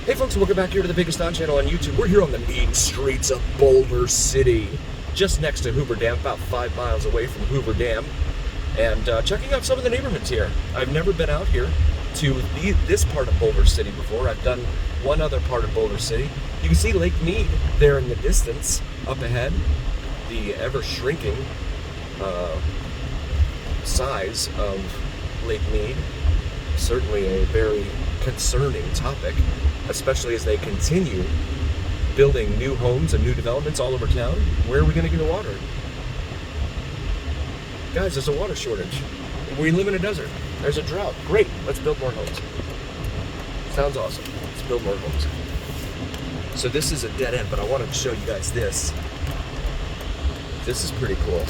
Hey folks, welcome back here to the VegasDon channel on YouTube. We're here on the mean streets of Boulder City, just next to Hoover Dam, about 5 miles away from Hoover Dam, and checking out some of the neighborhoods here. I've never been out here to this part of Boulder City before. I've done one other part of Boulder City. You can see Lake Mead there in the distance, up ahead, the ever-shrinking size of Lake Mead. Certainly a very concerning topic, especially as they continue building new homes and new developments all over town. Where are we going to get the water? Guys, there's a water shortage. We live in a desert. There's a drought. Great, let's build more homes. Sounds awesome. Let's build more homes. So this is a dead end, but I wanted to show you guys this. This is pretty cool.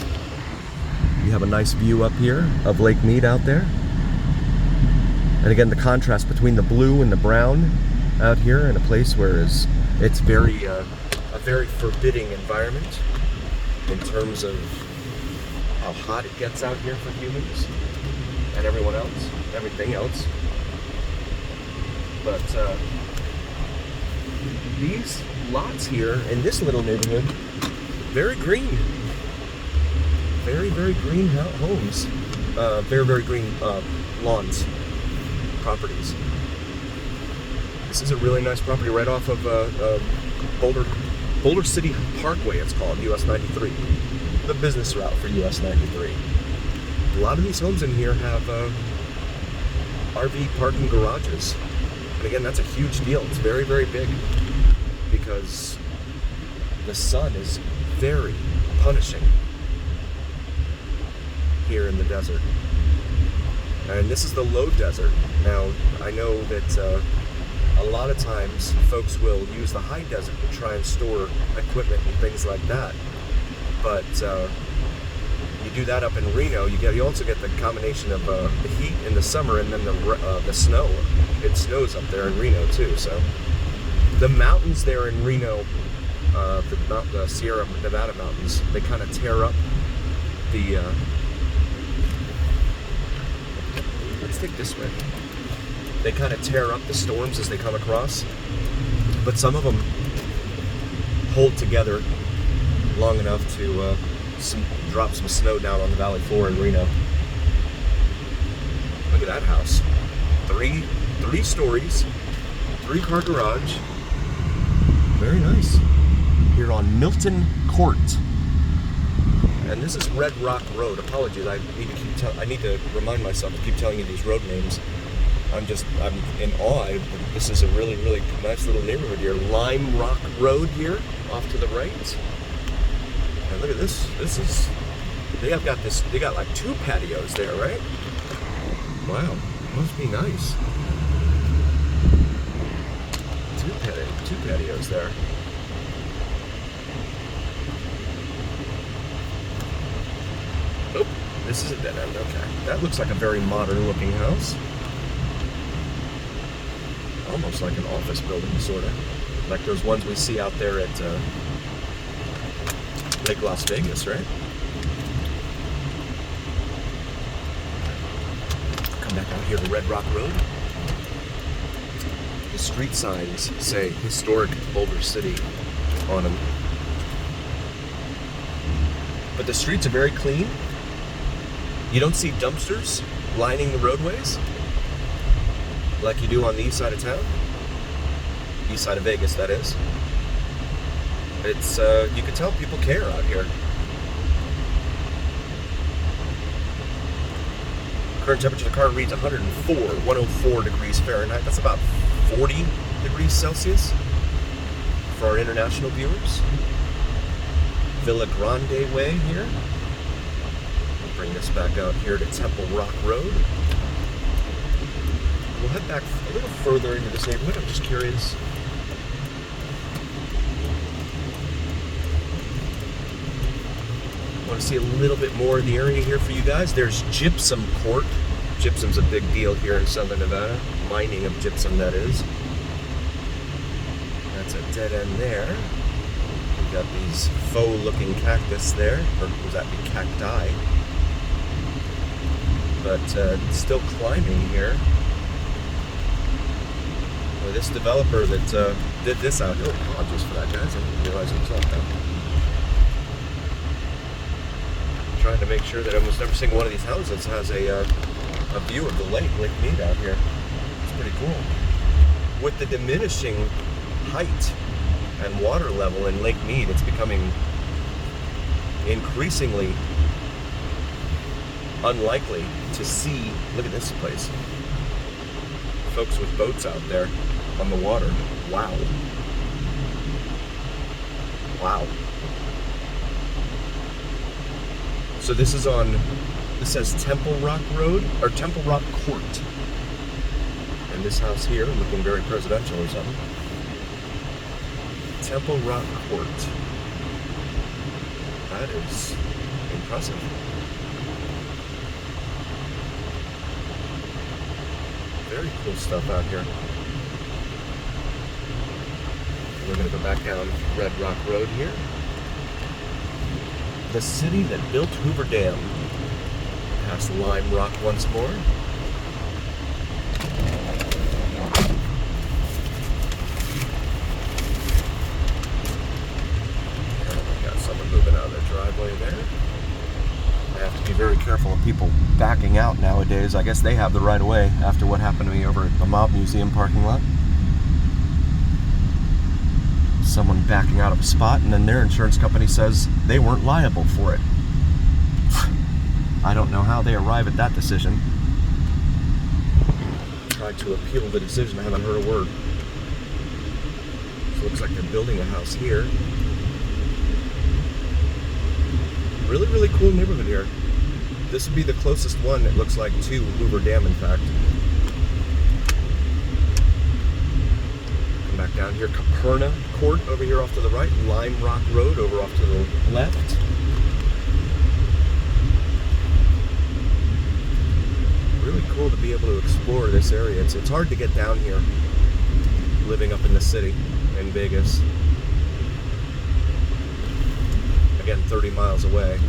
You have a nice view up here of Lake Mead out there. And again, the contrast between the blue and the brown out here in a place where it's very a very forbidding environment in terms of how hot it gets out here for humans and everyone else, everything else. But these lots here in this little neighborhood, very green. Very, very green homes. Very, very green lawns. Properties. This is a really nice property right off of Boulder City Parkway, it's called, US 93. The business route for US 93. A lot of these homes in here have RV parking garages. And again, that's a huge deal. It's very, very big because the sun is very punishing here in the desert. And this is the low desert. Now, I know that a lot of times folks will use the high desert to try and store equipment and things like that. But you do that up in Reno, you also get the combination of the heat in the summer and then the snow. It snows up there in Reno too. So the mountains there in Reno, the Sierra Nevada mountains, they kind of tear up the let's take this way. They kind of tear up the storms as they come across, but some of them hold together long enough to drop some snow down on the valley floor in Reno. Look at that house. Three stories, 3-car garage. Very nice. Here on Milton Court. And this is Red Rock Road. Apologies, I need to remind myself to keep telling you these road names. I'm in awe. This is a really, really nice little neighborhood here. Lime Rock Road here, off to the right. And look at this. They got like 2 patios there, right? Wow, must be nice. 2 patios there. Oh, this is a dead end, okay. That looks like a very modern looking house. Almost like an office building, sort of. Like those ones we see out there at Lake Las Vegas, right? Come back out here to Red Rock Road. The street signs say Historic Boulder City on them. But the streets are very clean. You don't see dumpsters lining the roadways like you do on the east side of town. East side of Vegas, that is. It's, you can tell people care out here. Current temperature of the car reads 104 degrees Fahrenheit. That's about 40 degrees Celsius for our international viewers. Villa Grande Way here. Bring this back out here to Temple Rock Road. We'll head back a little further into this neighborhood. I'm just curious. I want to see a little bit more of the area here for you guys. There's Gypsum Court. Gypsum's a big deal here in Southern Nevada. Mining of gypsum, that is. That's a dead end there. We've got these faux-looking cactus there, or would that be cacti? But still climbing here. this developer that did this out here. Oh, apologies for that, guys. I didn't realize it was like that. Trying to make sure that almost every single one of these houses has a view of the Lake Mead out here. It's pretty cool. With the diminishing height and water level in Lake Mead, it's becoming increasingly unlikely to see. Look at this place. Folks with boats out there on the water. Wow. Wow. So this is on, this says Temple Rock Road, or Temple Rock Court. And this house here, looking very presidential or something. Temple Rock Court. That is impressive. Very cool stuff out here. We're going to go back down Red Rock Road here. The city that built Hoover Dam. Past Lime Rock once more. Got someone moving out of their driveway there. I have to be very careful of people backing out nowadays. I guess they have the right of way after what happened to me over at the Mob Museum parking lot. Someone backing out of a spot, and then their insurance company says they weren't liable for it. I don't know how they arrive at that decision. Tried to appeal the decision, I haven't heard a word. So it looks like they're building a house here. Really, really cool neighborhood here. This would be the closest one, it looks like, to Hoover Dam, in fact. Come back down here, Caperna Court over here off to the right, Lime Rock Road over off to the left. Really cool to be able to explore this area. It's hard to get down here, living up in the city in Vegas. Again, 30 miles away.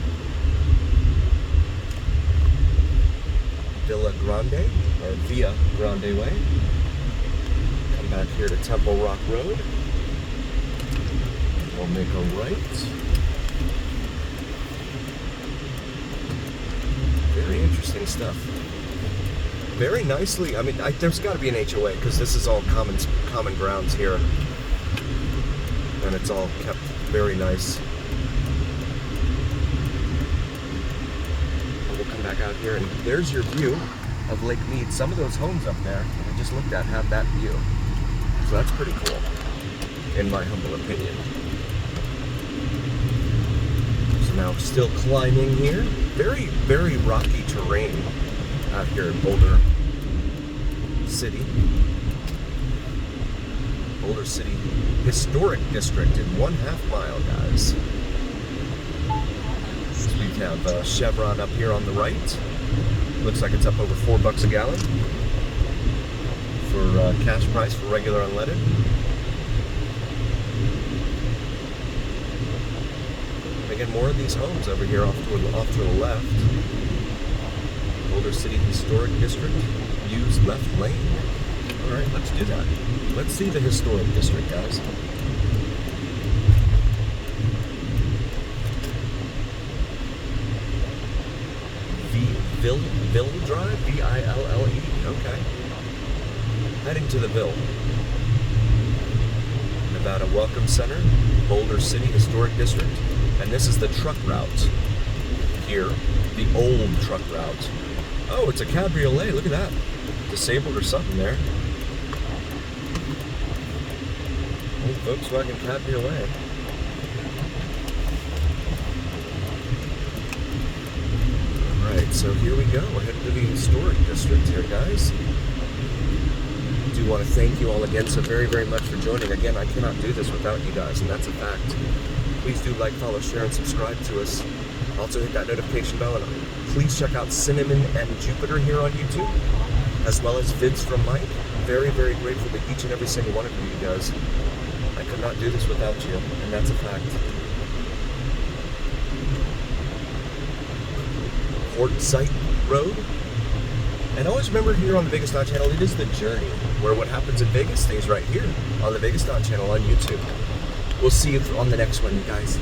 Villa Grande, or Via Grande Way. Come back here to Temple Rock Road. We'll make a right. Very interesting stuff. Very nicely, I mean, there's got to be an HOA, because this is all common grounds here. And it's all kept very nice. Back out here, and there's your view of Lake Mead. Some of those homes up there that we just looked at have that view, so that's pretty cool in my humble opinion. So now still climbing here. Very, very rocky terrain out here in Boulder City. Boulder City Historic District in 1/2 mile, guys. We have Chevron up here on the right. Looks like it's up over $4 a gallon for cash price for regular unleaded. And again, more of these homes over here off to the left. Boulder City Historic District. Use left lane. All right, let's do that. Let's see the Historic District, guys. Ville Drive? V-I-L-L-E. Okay. Heading to the Ville. Nevada Welcome Center, Boulder City Historic District. And this is the truck route here. The old truck route. Oh, it's a cabriolet. Look at that. Disabled or something there. Old Volkswagen cabriolet. So here we go. We're headed to the Historic District here, guys. I do want to thank you all again so very, very much for joining. Again, I cannot do this without you guys, and that's a fact. Please do like, follow, share, and subscribe to us. Also hit that notification bell, and please check out Cinnamon and Jupiter here on YouTube, as well as vids from Mike. Very, very grateful to each and every single one of you guys. I could not do this without you, and that's a fact. Quartzsite Road. And always remember here on the VegasDon channel, it is the journey, where what happens in Vegas stays right here on the VegasDon channel on YouTube. We'll see you on the next one, you guys.